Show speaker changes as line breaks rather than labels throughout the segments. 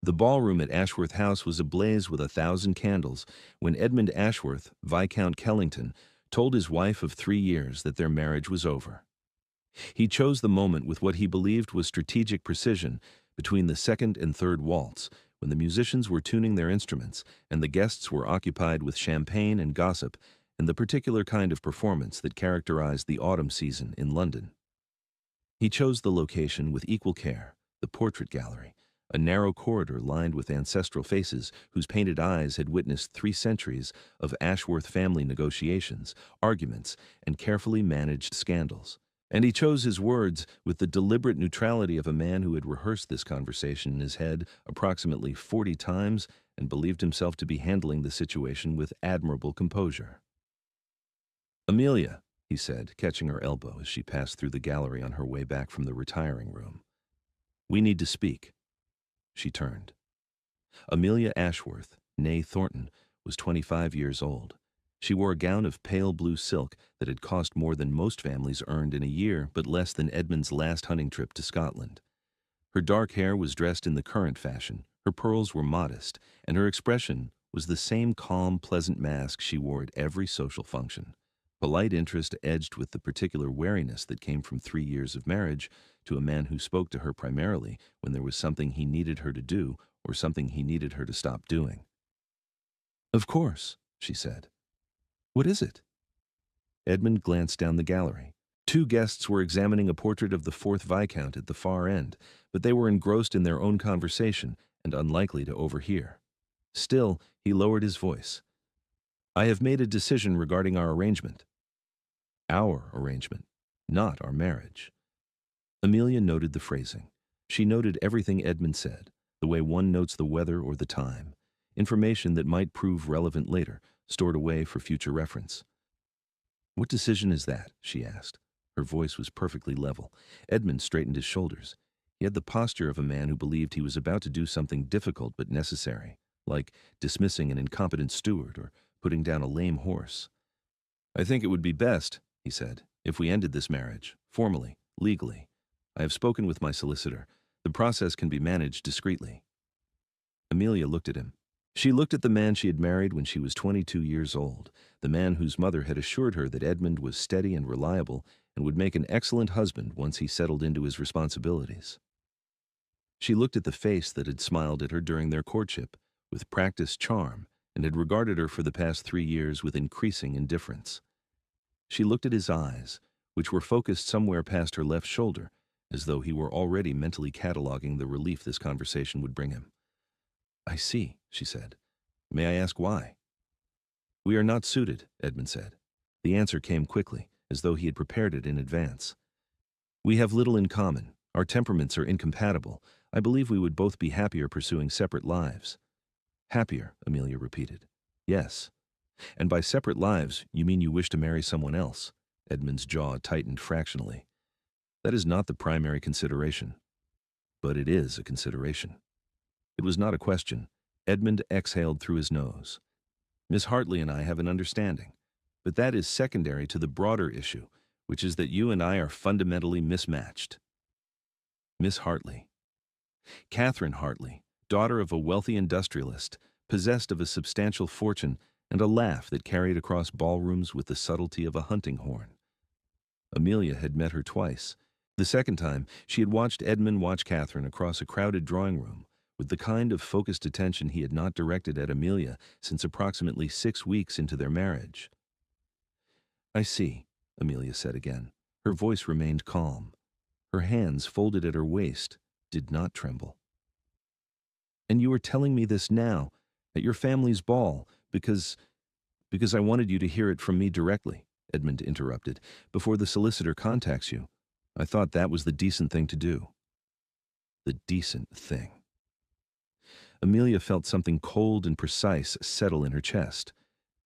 The ballroom at Ashworth House was ablaze with 1,000 candles when Edmund Ashworth, Viscount Kellington, told his wife of 3 years that their marriage was over. He chose the moment with what he believed was strategic precision between the second and third waltz, when the musicians were tuning their instruments and the guests were occupied with champagne and gossip and the particular kind of performance that characterized the autumn season in London. He chose the location with equal care, the portrait gallery, a narrow corridor lined with ancestral faces whose painted eyes had witnessed 3 centuries of Ashworth family negotiations, arguments, and carefully managed scandals. And he chose his words with the deliberate neutrality of a man who had rehearsed this conversation in his head approximately 40 times and believed himself to be handling the situation with admirable composure. "Amelia," he said, catching her elbow as she passed through the gallery on her way back from the retiring room. "We need to speak." She turned. Amelia Ashworth, née Thornton, was 25 years old. She wore a gown of pale blue silk that had cost more than most families earned in a year, but less than Edmund's last hunting trip to Scotland. Her dark hair was dressed in the current fashion, her pearls were modest, and her expression was the same calm, pleasant mask she wore at every social function. Polite interest edged with the particular wariness that came from 3 years of marriage to a man who spoke to her primarily when there was something he needed her to do or something he needed her to stop doing. "Of course," she said. "What is it?" Edmund glanced down the gallery. 2 guests were examining a portrait of the 4th Viscount at the far end, but they were engrossed in their own conversation and unlikely to overhear. Still, he lowered his voice. "I have made a decision regarding our arrangement." "Our arrangement, not our marriage." Amelia noted the phrasing. She noted everything Edmund said, the way one notes the weather or the time, information that might prove relevant later, stored away for future reference. "What decision is that?" she asked. Her voice was perfectly level. Edmund straightened his shoulders. He had the posture of a man who believed he was about to do something difficult but necessary, like dismissing an incompetent steward or putting down a lame horse. "I think it would be best," he said, "if we ended this marriage, formally, legally. I have spoken with my solicitor. The process can be managed discreetly." Amelia looked at him. She looked at the man she had married when she was 22 years old, the man whose mother had assured her that Edmund was steady and reliable and would make an excellent husband once he settled into his responsibilities. She looked at the face that had smiled at her during their courtship, with practiced charm, and had regarded her for the past 3 years with increasing indifference. She looked at his eyes, which were focused somewhere past her left shoulder, as though he were already mentally cataloging the relief this conversation would bring him. "I see," she said. "May I ask why?" "We are not suited," Edmund said. The answer came quickly, as though he had prepared it in advance. "We have little in common. Our temperaments are incompatible. I believe we would both be happier pursuing separate lives." "Happier," Amelia repeated. "Yes. And by separate lives, you mean you wish to marry someone else?" Edmund's jaw tightened fractionally. "That is not the primary consideration. But it is a consideration." It was not a question. Edmund exhaled through his nose. "Miss Hartley and I have an understanding, but that is secondary to the broader issue, which is that you and I are fundamentally mismatched." Miss Hartley. Catherine Hartley, daughter of a wealthy industrialist, possessed of a substantial fortune and a laugh that carried across ballrooms with the subtlety of a hunting horn. Amelia had met her twice. The second time, she had watched Edmund watch Catherine across a crowded drawing room, with the kind of focused attention he had not directed at Amelia since approximately 6 weeks into their marriage. "I see," Amelia said again. Her voice remained calm. Her hands, folded at her waist, did not tremble. "And you are telling me this now, at your family's ball, because I wanted you to hear it from me directly," Edmund interrupted, "before the solicitor contacts you. I thought that was the decent thing to do." The decent thing. Amelia felt something cold and precise settle in her chest.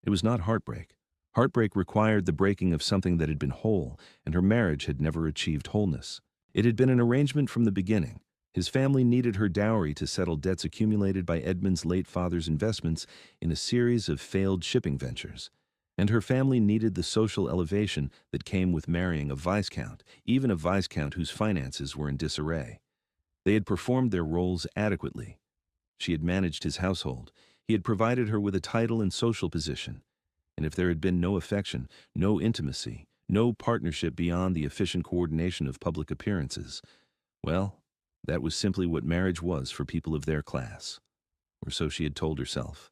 It was not heartbreak. Heartbreak required the breaking of something that had been whole, and her marriage had never achieved wholeness. It had been an arrangement from the beginning. His family needed her dowry to settle debts accumulated by Edmund's late father's investments in a series of failed shipping ventures. And her family needed the social elevation that came with marrying a viscount, even a viscount whose finances were in disarray. They had performed their roles adequately. She had managed his household. He had provided her with a title and social position. And if there had been no affection, no intimacy, no partnership beyond the efficient coordination of public appearances, well, that was simply what marriage was for people of their class. Or so she had told herself.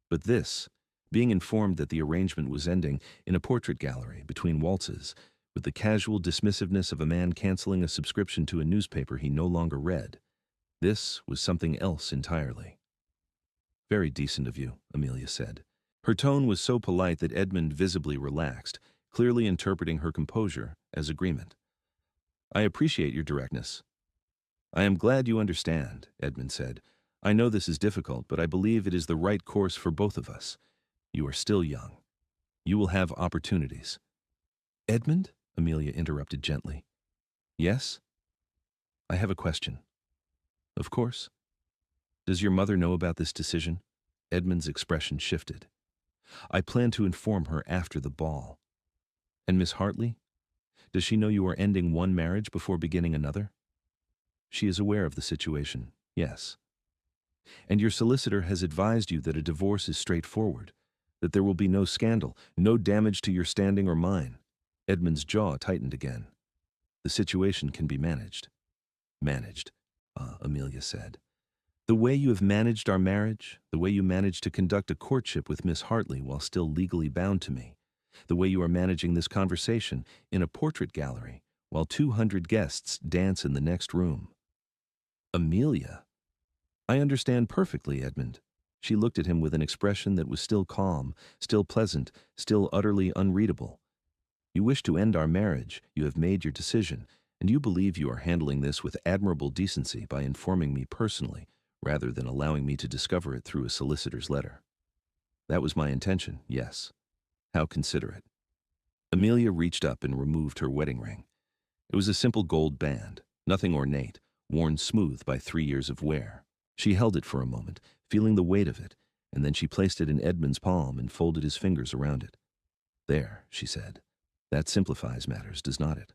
But this, being informed that the arrangement was ending in a portrait gallery between waltzes, with the casual dismissiveness of a man canceling a subscription to a newspaper he no longer read, this was something else entirely. "Very decent of you," Amelia said. Her tone was so polite that Edmund visibly relaxed, clearly interpreting her composure as agreement. "I appreciate your directness." "I am glad you understand," Edmund said. "I know this is difficult, but I believe it is the right course for both of us. You are still young. You will have opportunities." "Edmund?" Amelia interrupted gently. "Yes? I have a question." "Of course. Does your mother know about this decision?" Edmund's expression shifted. "I plan to inform her after the ball." "And Miss Hartley? Does she know you are ending one marriage before beginning another?" "She is aware of the situation, yes." "And your solicitor has advised you that a divorce is straightforward, that there will be no scandal, no damage to your standing or mine." Edmund's jaw tightened again. "The situation can be managed." "Managed," Amelia said. "The way you have managed our marriage, the way you managed to conduct a courtship with Miss Hartley while still legally bound to me, the way you are managing this conversation in a portrait gallery while 200 guests dance in the next room." "Amelia." "I understand perfectly, Edmund." She looked at him with an expression that was still calm, still pleasant, still utterly unreadable. "You wish to end our marriage, you have made your decision, and you believe you are handling this with admirable decency by informing me personally, rather than allowing me to discover it through a solicitor's letter." "That was my intention, yes." "How considerate." Amelia reached up and removed her wedding ring. It was a simple gold band, nothing ornate, worn smooth by 3 years of wear. She held it for a moment, feeling the weight of it, and then she placed it in Edmund's palm and folded his fingers around it. "There," she said. "That simplifies matters, does not it?"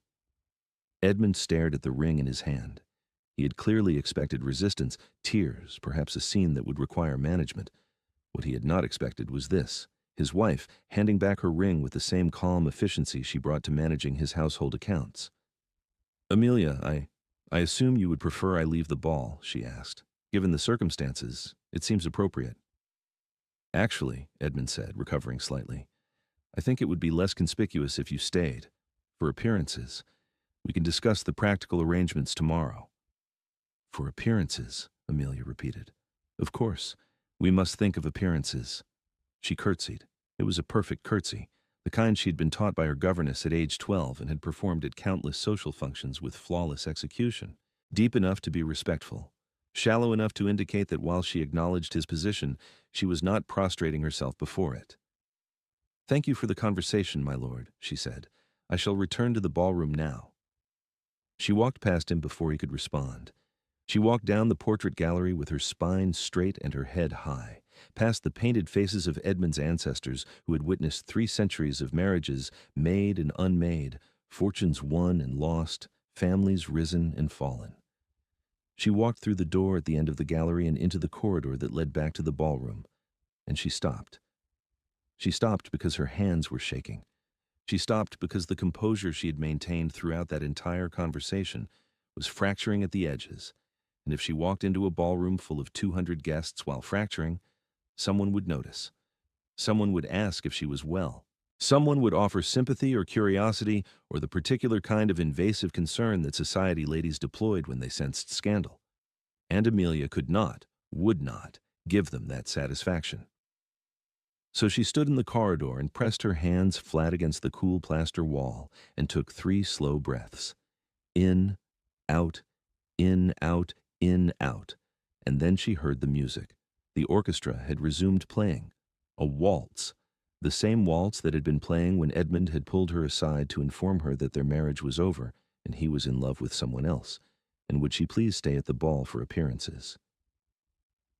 Edmund stared at the ring in his hand. He had clearly expected resistance, tears, perhaps a scene that would require management. What he had not expected was this, his wife handing back her ring with the same calm efficiency she brought to managing his household accounts. "Amelia, I assume you would prefer I leave the ball," she asked. "Given the circumstances, it seems appropriate." "Actually," Edmund said, recovering slightly, "I think it would be less conspicuous if you stayed. For appearances. We can discuss the practical arrangements tomorrow." "For appearances," Amelia repeated. "Of course, we must think of appearances." She curtsied. It was a perfect curtsy, the kind she had been taught by her governess at age 12 and had performed at countless social functions with flawless execution. Deep enough to be respectful, shallow enough to indicate that while she acknowledged his position, she was not prostrating herself before it. "Thank you for the conversation, my lord," she said. "I shall return to the ballroom now." She walked past him before he could respond. She walked down the portrait gallery with her spine straight and her head high, past the painted faces of Edmund's ancestors who had witnessed 3 centuries of marriages made and unmade, fortunes won and lost, families risen and fallen. She walked through the door at the end of the gallery and into the corridor that led back to the ballroom, and she stopped. She stopped because her hands were shaking. She stopped because the composure she had maintained throughout that entire conversation was fracturing at the edges, and if she walked into a ballroom full of 200 guests while fracturing, someone would notice. Someone would ask if she was well. Someone would offer sympathy or curiosity or the particular kind of invasive concern that society ladies deployed when they sensed scandal. And Amelia could not, would not, give them that satisfaction. So she stood in the corridor and pressed her hands flat against the cool plaster wall and took 3 slow breaths. In, out, in, out, in, out. And then she heard the music. The orchestra had resumed playing. A waltz. The same waltz that had been playing when Edmund had pulled her aside to inform her that their marriage was over and he was in love with someone else, and would she please stay at the ball for appearances.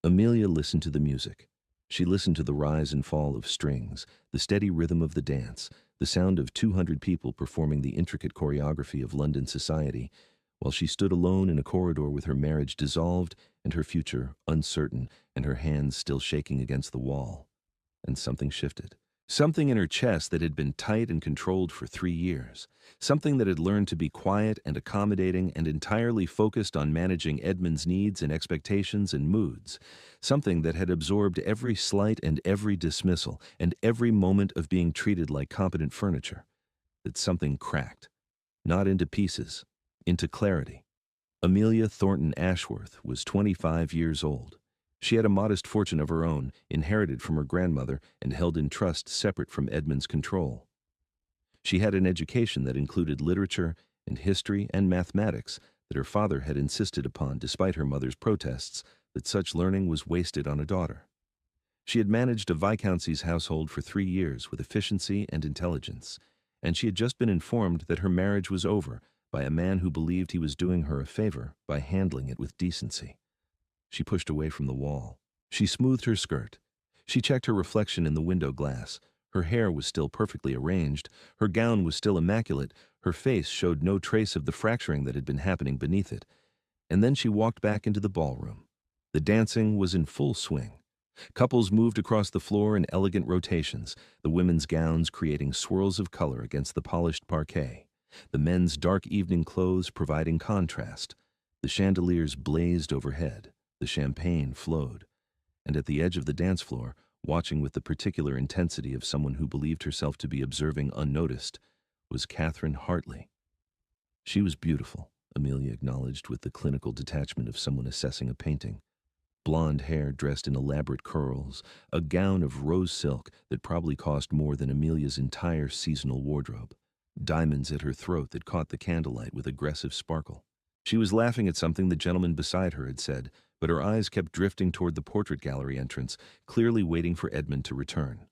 Amelia listened to the music. She listened to the rise and fall of strings, the steady rhythm of the dance, the sound of 200 people performing the intricate choreography of London society, while she stood alone in a corridor with her marriage dissolved and her future uncertain and her hands still shaking against the wall. And something shifted. Something in her chest that had been tight and controlled for 3 years. Something that had learned to be quiet and accommodating and entirely focused on managing Edmund's needs and expectations and moods. Something that had absorbed every slight and every dismissal and every moment of being treated like competent furniture. That something cracked. Not into pieces, into clarity. Amelia Thornton Ashworth was 25 years old. She had a modest fortune of her own, inherited from her grandmother and held in trust separate from Edmund's control. She had an education that included literature and history and mathematics that her father had insisted upon despite her mother's protests that such learning was wasted on a daughter. She had managed a viscountcy's household for 3 years with efficiency and intelligence, and she had just been informed that her marriage was over by a man who believed he was doing her a favor by handling it with decency. She pushed away from the wall. She smoothed her skirt. She checked her reflection in the window glass. Her hair was still perfectly arranged. Her gown was still immaculate. Her face showed no trace of the fracturing that had been happening beneath it. And then she walked back into the ballroom. The dancing was in full swing. Couples moved across the floor in elegant rotations, the women's gowns creating swirls of color against the polished parquet, the men's dark evening clothes providing contrast. The chandeliers blazed overhead. The champagne flowed, and at the edge of the dance floor, watching with the particular intensity of someone who believed herself to be observing unnoticed, was Catherine Hartley. She was beautiful, Amelia acknowledged with the clinical detachment of someone assessing a painting. Blonde hair dressed in elaborate curls, a gown of rose silk that probably cost more than Amelia's entire seasonal wardrobe, diamonds at her throat that caught the candlelight with aggressive sparkle. She was laughing at something the gentleman beside her had said, but her eyes kept drifting toward the portrait gallery entrance, clearly waiting for Edmund to return.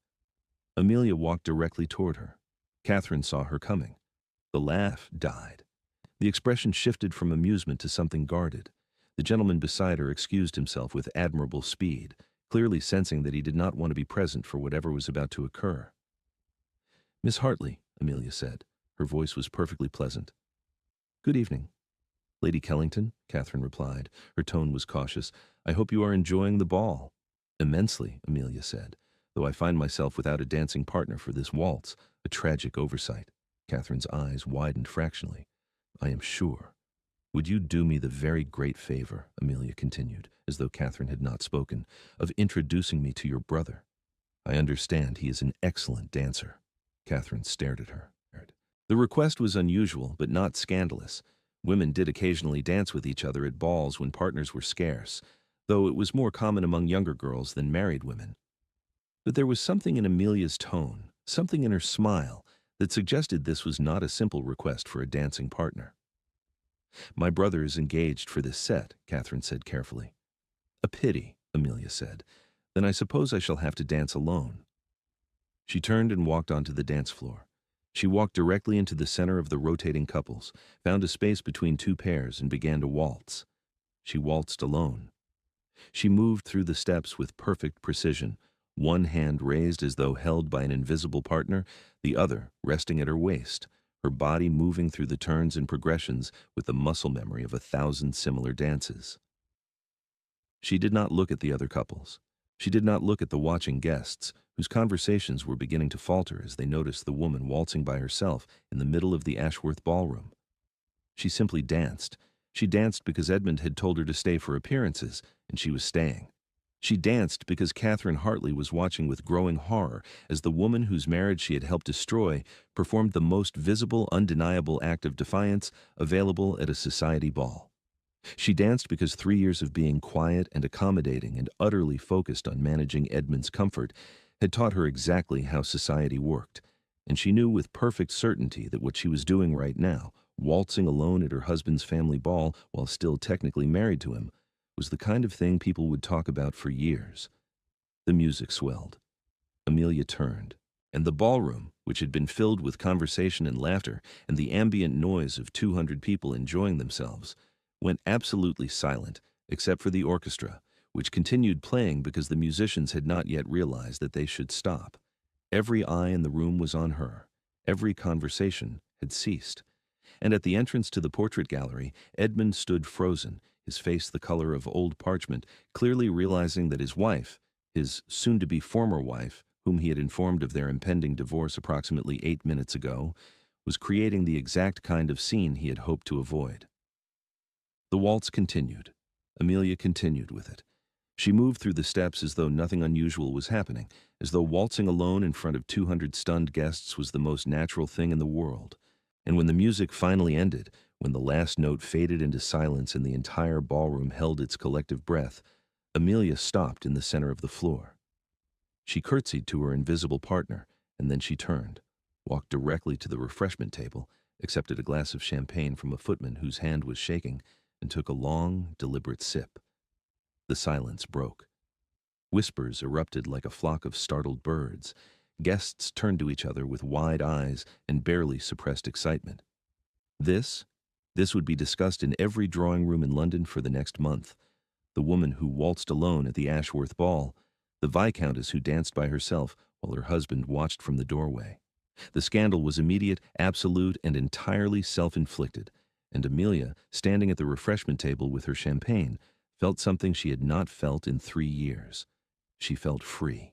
Amelia walked directly toward her. Catherine saw her coming. The laugh died. The expression shifted from amusement to something guarded. The gentleman beside her excused himself with admirable speed, clearly sensing that he did not want to be present for whatever was about to occur. "Miss Hartley," Amelia said. Her voice was perfectly pleasant. "Good evening." "Lady Kellington," Catherine replied. Her tone was cautious. "I hope you are enjoying the ball." "Immensely," Amelia said, "though I find myself without a dancing partner for this waltz, a tragic oversight." Catherine's eyes widened fractionally. "I am sure." "Would you do me the very great favor," Amelia continued, as though Catherine had not spoken, "of introducing me to your brother? I understand he is an excellent dancer." Catherine stared at her. The request was unusual, but not scandalous. Women did occasionally dance with each other at balls when partners were scarce, though it was more common among younger girls than married women. But there was something in Amelia's tone, something in her smile, that suggested this was not a simple request for a dancing partner. "My brother is engaged for this set," Catherine said carefully. "A pity," Amelia said. "Then I suppose I shall have to dance alone." She turned and walked onto the dance floor. She walked directly into the center of the rotating couples, found a space between two pairs, and began to waltz. She waltzed alone. She moved through the steps with perfect precision, one hand raised as though held by an invisible partner, the other resting at her waist, her body moving through the turns and progressions with the muscle memory of 1,000 similar dances. She did not look at the other couples. She did not look at the watching guests, whose conversations were beginning to falter as they noticed the woman waltzing by herself in the middle of the Ashworth ballroom. She simply danced. She danced because Edmund had told her to stay for appearances, and she was staying. She danced because Catherine Hartley was watching with growing horror as the woman whose marriage she had helped destroy performed the most visible, undeniable act of defiance available at a society ball. She danced because 3 years of being quiet and accommodating and utterly focused on managing Edmund's comfort had taught her exactly how society worked, and she knew with perfect certainty that what she was doing right now, waltzing alone at her husband's family ball while still technically married to him, was the kind of thing people would talk about for years. The music swelled. Amelia turned, and the ballroom, which had been filled with conversation and laughter and the ambient noise of 200 people enjoying themselves, went absolutely silent except for the orchestra, which continued playing because the musicians had not yet realized that they should stop. Every eye in the room was on her. Every conversation had ceased. And at the entrance to the portrait gallery, Edmund stood frozen, his face the color of old parchment, clearly realizing that his wife, his soon-to-be former wife, whom he had informed of their impending divorce approximately 8 minutes ago, was creating the exact kind of scene he had hoped to avoid. The waltz continued. Amelia continued with it. She moved through the steps as though nothing unusual was happening, as though waltzing alone in front of 200 stunned guests was the most natural thing in the world. And when the music finally ended, when the last note faded into silence and the entire ballroom held its collective breath, Amelia stopped in the center of the floor. She curtsied to her invisible partner, and then she turned, walked directly to the refreshment table, accepted a glass of champagne from a footman whose hand was shaking, and took a long, deliberate sip. The silence broke. Whispers erupted like a flock of startled birds. Guests turned to each other with wide eyes and barely suppressed excitement. This would be discussed in every drawing room in London for the next month. The woman who waltzed alone at the Ashworth ball, the Viscountess who danced by herself while her husband watched from the doorway. The scandal was immediate, absolute, and entirely self-inflicted, and Amelia, standing at the refreshment table with her champagne, felt something she had not felt in 3 years. She felt free.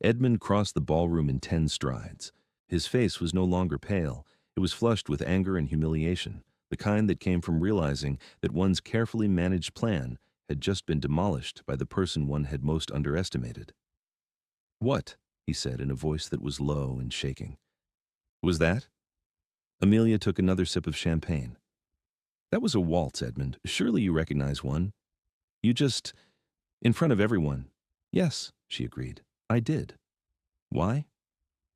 Edmund crossed the ballroom in 10 strides. His face was no longer pale. It was flushed with anger and humiliation, the kind that came from realizing that one's carefully managed plan had just been demolished by the person one had most underestimated. "What?" he said in a voice that was low and shaking. "Was that?" Amelia took another sip of champagne. "That was a waltz, Edmund. Surely you recognize one. You just... in front of everyone." "Yes," she agreed. "I did." "Why?"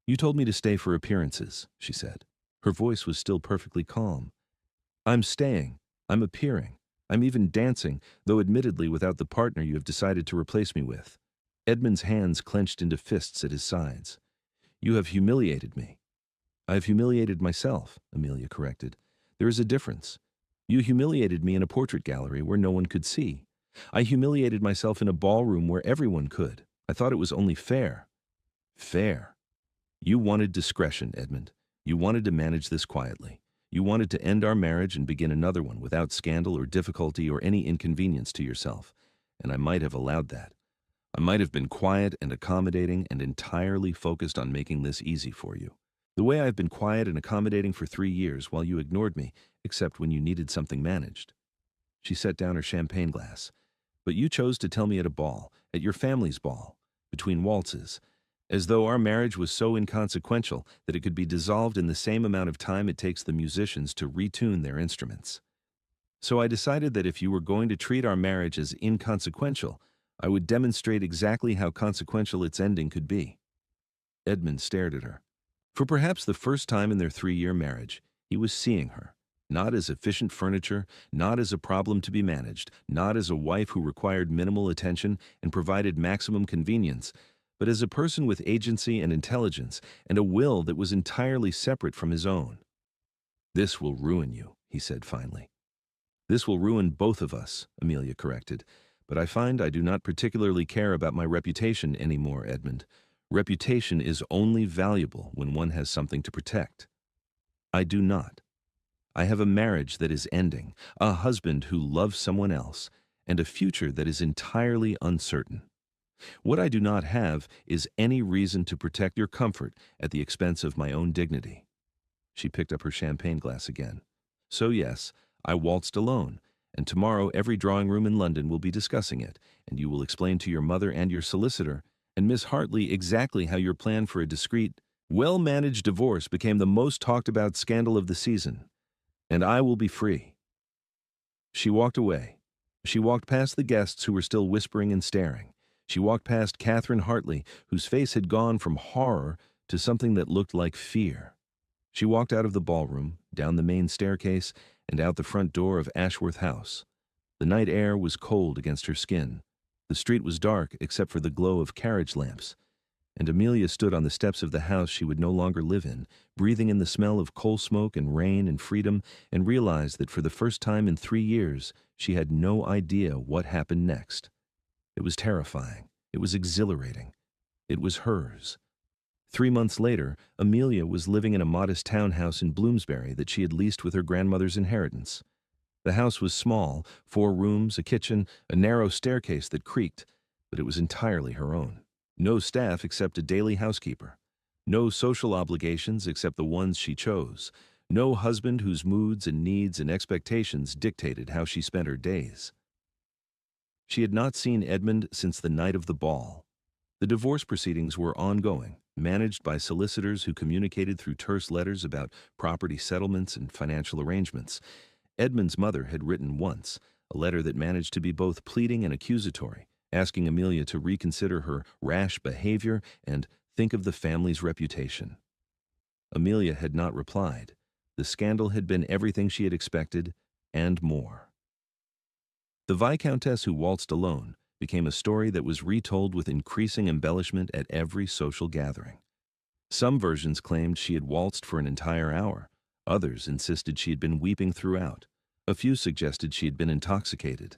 "You told me to stay for appearances," she said. Her voice was still perfectly calm. "I'm staying. I'm appearing. I'm even dancing, though admittedly without the partner you have decided to replace me with." Edmund's hands clenched into fists at his sides. "You have humiliated me." "I have humiliated myself," Amelia corrected. "There is a difference. You humiliated me in a portrait gallery where no one could see. I humiliated myself in a ballroom where everyone could. I thought it was only fair." "Fair?" "You wanted discretion, Edmund. You wanted to manage this quietly. You wanted to end our marriage and begin another one without scandal or difficulty or any inconvenience to yourself. And I might have allowed that. I might have been quiet and accommodating and entirely focused on making this easy for you. The way I've been quiet and accommodating for 3 years while you ignored me, except when you needed something managed." She set down her champagne glass. "But you chose to tell me at a ball, at your family's ball, between waltzes, as though our marriage was so inconsequential that it could be dissolved in the same amount of time it takes the musicians to retune their instruments. So I decided that if you were going to treat our marriage as inconsequential, I would demonstrate exactly how consequential its ending could be." Edmund stared at her. For perhaps the first time in their 3-year marriage, he was seeing her, not as efficient furniture, not as a problem to be managed, not as a wife who required minimal attention and provided maximum convenience, but as a person with agency and intelligence and a will that was entirely separate from his own. "This will ruin you," he said finally. "This will ruin both of us," Amelia corrected. "But I find I do not particularly care about my reputation anymore, Edmund. Reputation is only valuable when one has something to protect. I do not. I have a marriage that is ending, a husband who loves someone else, and a future that is entirely uncertain. What I do not have is any reason to protect your comfort at the expense of my own dignity." She picked up her champagne glass again. "So yes, I waltzed alone, and tomorrow every drawing room in London will be discussing it, and you will explain to your mother and your solicitor and Miss Hartley exactly how your plan for a discreet, well-managed divorce became the most talked-about scandal of the season, and I will be free." She walked away. She walked past the guests who were still whispering and staring. She walked past Catherine Hartley, whose face had gone from horror to something that looked like fear. She walked out of the ballroom, down the main staircase, and out the front door of Ashworth House. The night air was cold against her skin. The street was dark except for the glow of carriage lamps, and Amelia stood on the steps of the house she would no longer live in, breathing in the smell of coal smoke and rain and freedom, and realized that for the first time in 3 years she had no idea what happened next. It was terrifying. It was exhilarating. It was hers. 3 months later, Amelia was living in a modest townhouse in Bloomsbury that she had leased with her grandmother's inheritance. The house was small, 4 rooms, a kitchen, a narrow staircase that creaked, but it was entirely her own. No staff except a daily housekeeper. No social obligations except the ones she chose. No husband whose moods and needs and expectations dictated how she spent her days. She had not seen Edmund since the night of the ball. The divorce proceedings were ongoing, managed by solicitors who communicated through terse letters about property settlements and financial arrangements. Edmund's mother had written once, a letter that managed to be both pleading and accusatory, asking Amelia to reconsider her rash behavior and think of the family's reputation. Amelia had not replied. The scandal had been everything she had expected, and more. The Viscountess who waltzed alone became a story that was retold with increasing embellishment at every social gathering. Some versions claimed she had waltzed for an entire hour. Others insisted she had been weeping throughout. A few suggested she had been intoxicated.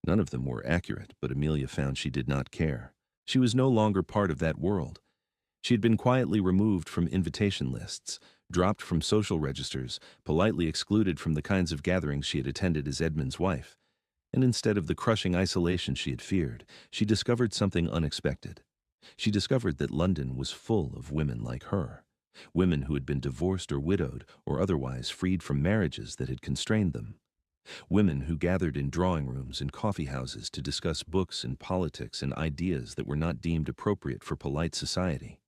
None of them were accurate, but Amelia found she did not care. She was no longer part of that world. She had been quietly removed from invitation lists, dropped from social registers, politely excluded from the kinds of gatherings she had attended as Edmund's wife. And instead of the crushing isolation she had feared, she discovered something unexpected. She discovered that London was full of women like her, women who had been divorced or widowed or otherwise freed from marriages that had constrained them, women who gathered in drawing rooms and coffee houses to discuss books and politics and ideas that were not deemed appropriate for polite society,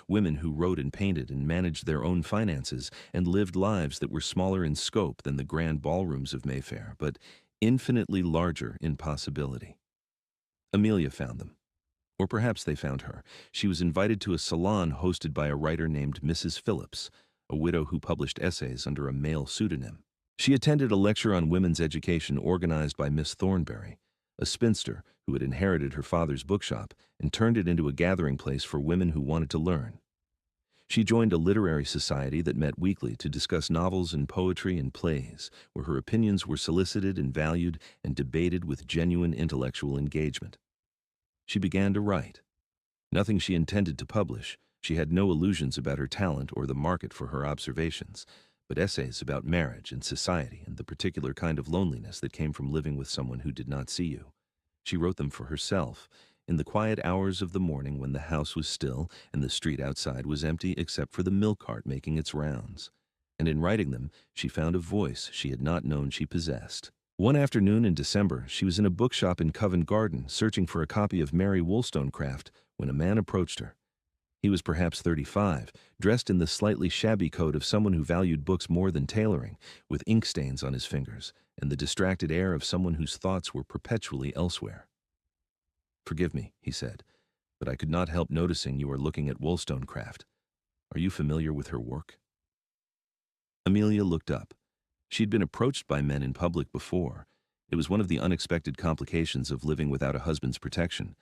women who wrote and painted and managed their own finances and lived lives that were smaller in scope than the grand ballrooms of Mayfair, but infinitely larger in possibility. Amelia found them. Or perhaps they found her. She was invited to a salon hosted by a writer named Mrs. Phillips, a widow who published essays under a male pseudonym. She attended a lecture on women's education organized by Miss Thornberry, a spinster who had inherited her father's bookshop and turned it into a gathering place for women who wanted to learn. She joined a literary society that met weekly to discuss novels and poetry and plays, where her opinions were solicited and valued and debated with genuine intellectual engagement. She began to write. Nothing she intended to publish. She had no illusions about her talent or the market for her observations, but essays about marriage and society and the particular kind of loneliness that came from living with someone who did not see you. She wrote them for herself, in the quiet hours of the morning when the house was still and the street outside was empty except for the milk cart making its rounds. And in writing them, she found a voice she had not known she possessed. One afternoon in December, she was in a bookshop in Covent Garden searching for a copy of Mary Wollstonecraft when a man approached her. He was perhaps 35, dressed in the slightly shabby coat of someone who valued books more than tailoring, with ink stains on his fingers and the distracted air of someone whose thoughts were perpetually elsewhere. "Forgive me," he said, "but I could not help noticing you are looking at Wollstonecraft. Are you familiar with her work?" Amelia looked up. She'd been approached by men in public before. It was one of the unexpected complications of living without a husband's protection,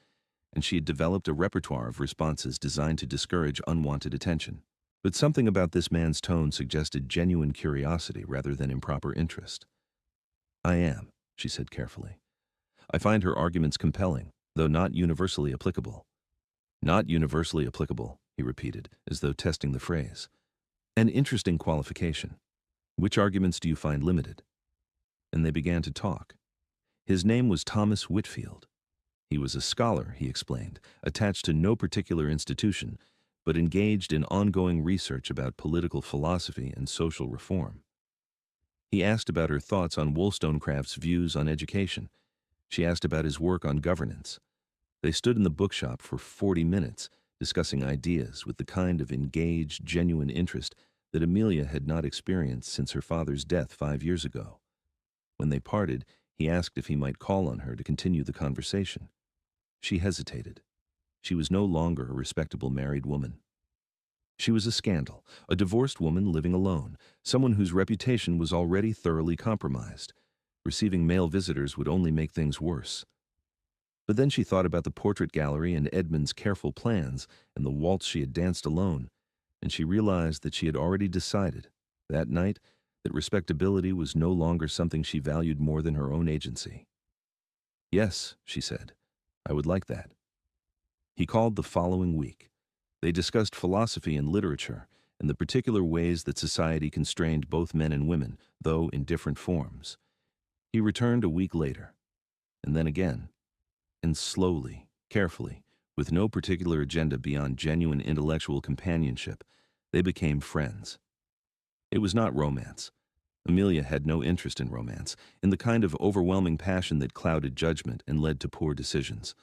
and she had developed a repertoire of responses designed to discourage unwanted attention. But something about this man's tone suggested genuine curiosity rather than improper interest. "I am," she said carefully. "I find her arguments compelling, though not universally applicable." "Not universally applicable," he repeated, as though testing the phrase. "An interesting qualification. Which arguments do you find limited?" And they began to talk. His name was Thomas Whitfield. He was a scholar, he explained, attached to no particular institution, but engaged in ongoing research about political philosophy and social reform. He asked about her thoughts on Wollstonecraft's views on education. She asked about his work on governance. They stood in the bookshop for 40 minutes, discussing ideas with the kind of engaged, genuine interest that Amelia had not experienced since her father's death 5 years ago. When they parted, he asked if he might call on her to continue the conversation. She hesitated. She was no longer a respectable married woman. She was a scandal, a divorced woman living alone, someone whose reputation was already thoroughly compromised. Receiving male visitors would only make things worse. But then she thought about the portrait gallery and Edmund's careful plans and the waltz she had danced alone, and she realized that she had already decided, that night, that respectability was no longer something she valued more than her own agency. "Yes," she said, "I would like that." He called the following week. They discussed philosophy and literature, and the particular ways that society constrained both men and women, though in different forms. He returned a week later, and then again, and slowly, carefully, with no particular agenda beyond genuine intellectual companionship, they became friends. It was not romance. Amelia had no interest in romance, in the kind of overwhelming passion that clouded judgment and led to poor decisions.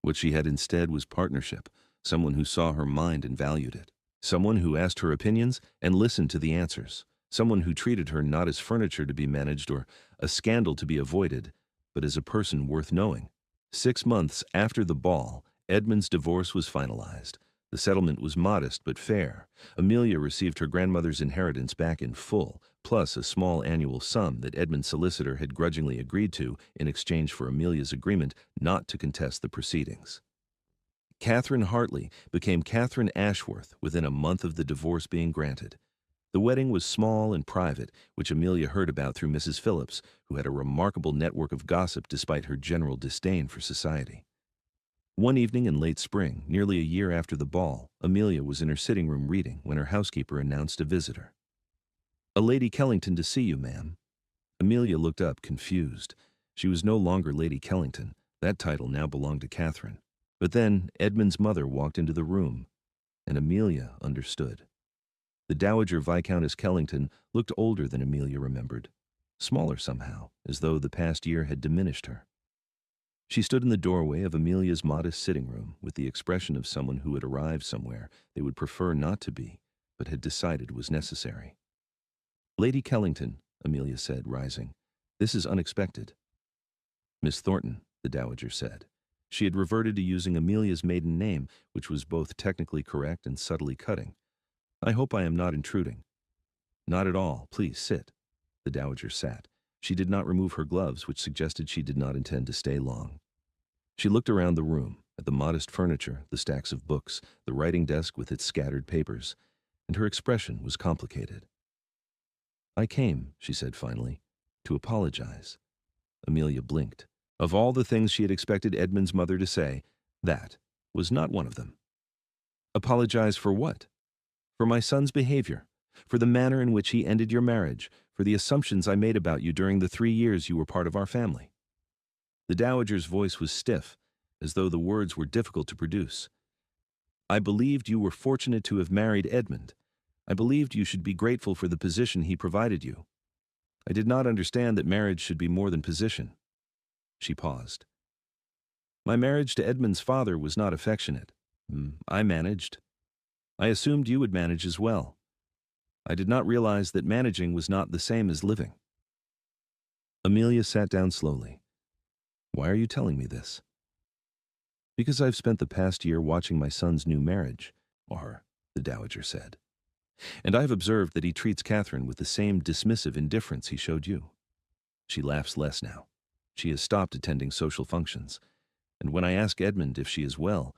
What she had instead was partnership, someone who saw her mind and valued it, someone who asked her opinions and listened to the answers, someone who treated her not as furniture to be managed or a scandal to be avoided, but as a person worth knowing. 6 months after the ball, Edmund's divorce was finalized. The settlement was modest but fair. Amelia received her grandmother's inheritance back in full, plus a small annual sum that Edmund's solicitor had grudgingly agreed to in exchange for Amelia's agreement not to contest the proceedings. Catherine Hartley became Catherine Ashworth within a month of the divorce being granted. The wedding was small and private, which Amelia heard about through Mrs. Phillips, who had a remarkable network of gossip despite her general disdain for society. One evening in late spring, nearly a year after the ball, Amelia was in her sitting room reading when her housekeeper announced a visitor. "A Lady Kellington to see you, ma'am." Amelia looked up, confused. She was no longer Lady Kellington. That title now belonged to Catherine. But then Edmund's mother walked into the room, and Amelia understood. The Dowager Viscountess Kellington looked older than Amelia remembered, smaller somehow, as though the past year had diminished her. She stood in the doorway of Amelia's modest sitting room with the expression of someone who had arrived somewhere they would prefer not to be, but had decided was necessary. "Lady Kellington," Amelia said, rising, "this is unexpected." "Miss Thornton," the Dowager said. She had reverted to using Amelia's maiden name, which was both technically correct and subtly cutting. "I hope I am not intruding." "Not at all. Please sit." The Dowager sat. She did not remove her gloves, which suggested she did not intend to stay long. She looked around the room, at the modest furniture, the stacks of books, the writing desk with its scattered papers, and her expression was complicated. "I came," she said finally, "to apologize." Amelia blinked. Of all the things she had expected Edmund's mother to say, that was not one of them. "Apologize for what?" "For my son's behavior, for the manner in which he ended your marriage, for the assumptions I made about you during the 3 years you were part of our family." The Dowager's voice was stiff, as though the words were difficult to produce. "I believed you were fortunate to have married Edmund. I believed you should be grateful for the position he provided you. I did not understand that marriage should be more than position." She paused. "My marriage to Edmund's father was not affectionate. I managed. I assumed you would manage as well. I did not realize that managing was not the same as living." Amelia sat down slowly. "Why are you telling me this?" "Because I've spent the past year watching my son's new marriage," the Dowager said. "And I've observed that he treats Catherine with the same dismissive indifference he showed you. She laughs less now. She has stopped attending social functions. And when I ask Edmund if she is well,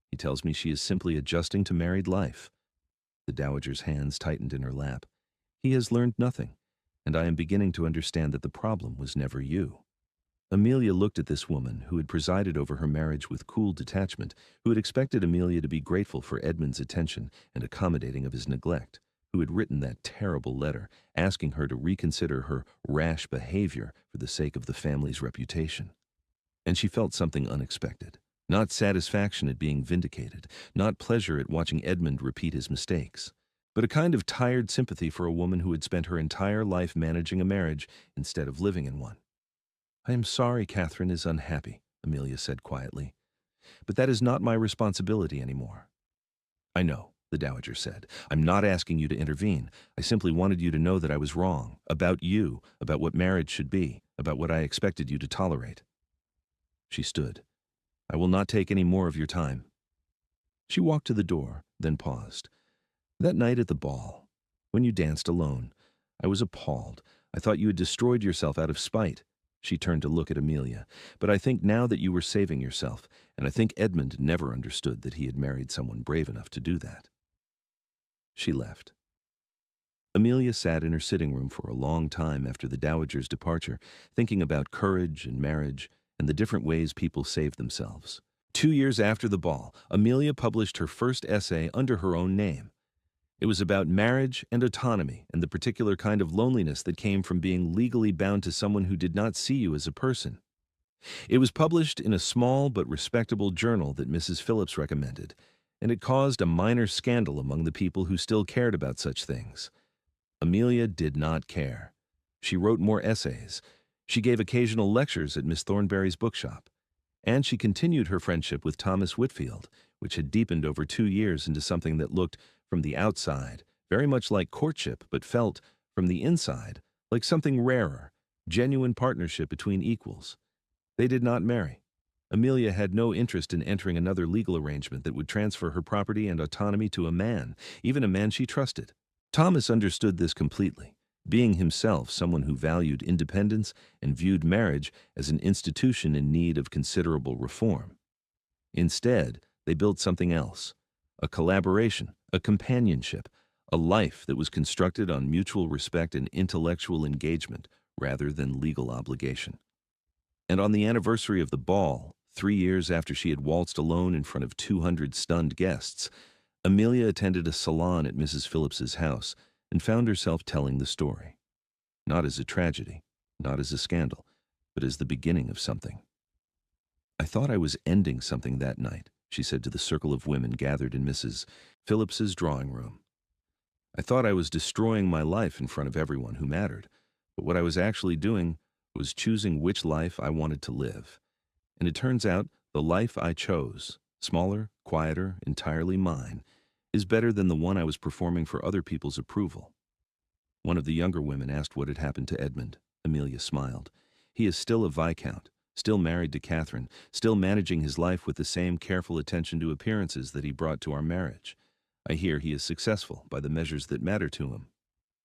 he tells me she is simply adjusting to married life." The Dowager's hands tightened in her lap. "He has learned nothing, and I am beginning to understand that the problem was never you." Amelia looked at this woman who had presided over her marriage with cool detachment, who had expected Amelia to be grateful for Edmund's attention and accommodating of his neglect, who had written that terrible letter asking her to reconsider her rash behavior for the sake of the family's reputation. And she felt something unexpected. Not satisfaction at being vindicated, not pleasure at watching Edmund repeat his mistakes, but a kind of tired sympathy for a woman who had spent her entire life managing a marriage instead of living in one. "I am sorry Catherine is unhappy," Amelia said quietly, "but that is not my responsibility anymore." "I know," the Dowager said. "I'm not asking you to intervene. I simply wanted you to know that I was wrong, about you, about what marriage should be, about what I expected you to tolerate." She stood. "I will not take any more of your time." She walked to the door, then paused. "That night at the ball, when you danced alone, I was appalled. I thought you had destroyed yourself out of spite." She turned to look at Amelia. "But I think now that you were saving yourself, and I think Edmund never understood that he had married someone brave enough to do that." She left. Amelia sat in her sitting room for a long time after the Dowager's departure, thinking about courage and marriage and the different ways people save themselves. 2 years after the ball, Amelia published her first essay under her own name. It was about marriage and autonomy and the particular kind of loneliness that came from being legally bound to someone who did not see you as a person. It was published in a small but respectable journal that Mrs. Phillips recommended, and it caused a minor scandal among the people who still cared about such things. Amelia did not care. She wrote more essays. She gave occasional lectures at Miss Thornberry's bookshop. And she continued her friendship with Thomas Whitfield, which had deepened over 2 years into something that looked, from the outside, very much like courtship, but felt, from the inside, like something rarer, genuine partnership between equals. They did not marry. Amelia had no interest in entering another legal arrangement that would transfer her property and autonomy to a man, even a man she trusted. Thomas understood this completely, being himself someone who valued independence and viewed marriage as an institution in need of considerable reform. Instead, they built something else, a collaboration, a companionship, a life that was constructed on mutual respect and intellectual engagement rather than legal obligation. And on the anniversary of the ball, 3 years after she had waltzed alone in front of 200 stunned guests, Amelia attended a salon at Mrs. Phillips's house and found herself telling the story. Not as a tragedy, not as a scandal, but as the beginning of something. "I thought I was ending something that night," she said to the circle of women gathered in Mrs. Phillips's drawing room. "I thought I was destroying my life in front of everyone who mattered, but what I was actually doing was choosing which life I wanted to live. And it turns out the life I chose, smaller, quieter, entirely mine, is better than the one I was performing for other people's approval." One of the younger women asked what had happened to Edmund. Amelia smiled. "He is still a viscount, still married to Catherine, still managing his life with the same careful attention to appearances that he brought to our marriage. I hear he is successful by the measures that matter to him."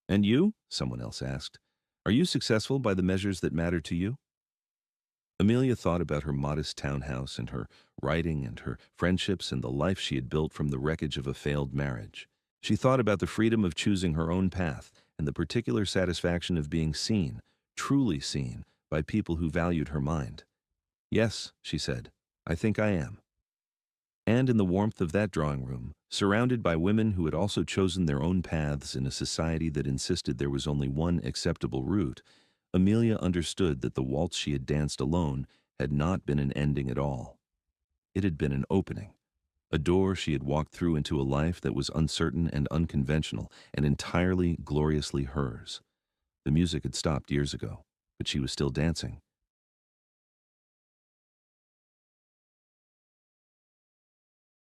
"And you?" someone else asked. "Are you successful by the measures that matter to you?" Amelia thought about her modest townhouse and her writing and her friendships and the life she had built from the wreckage of a failed marriage. She thought about the freedom of choosing her own path and the particular satisfaction of being seen, truly seen, by people who valued her mind. "Yes," she said, "I think I am." And in the warmth of that drawing room, surrounded by women who had also chosen their own paths in a society that insisted there was only one acceptable route, Amelia understood that the waltz she had danced alone had not been an ending at all. It had been an opening, a door she had walked through into a life that was uncertain and unconventional and entirely gloriously hers. The music had stopped years ago, but she was still dancing,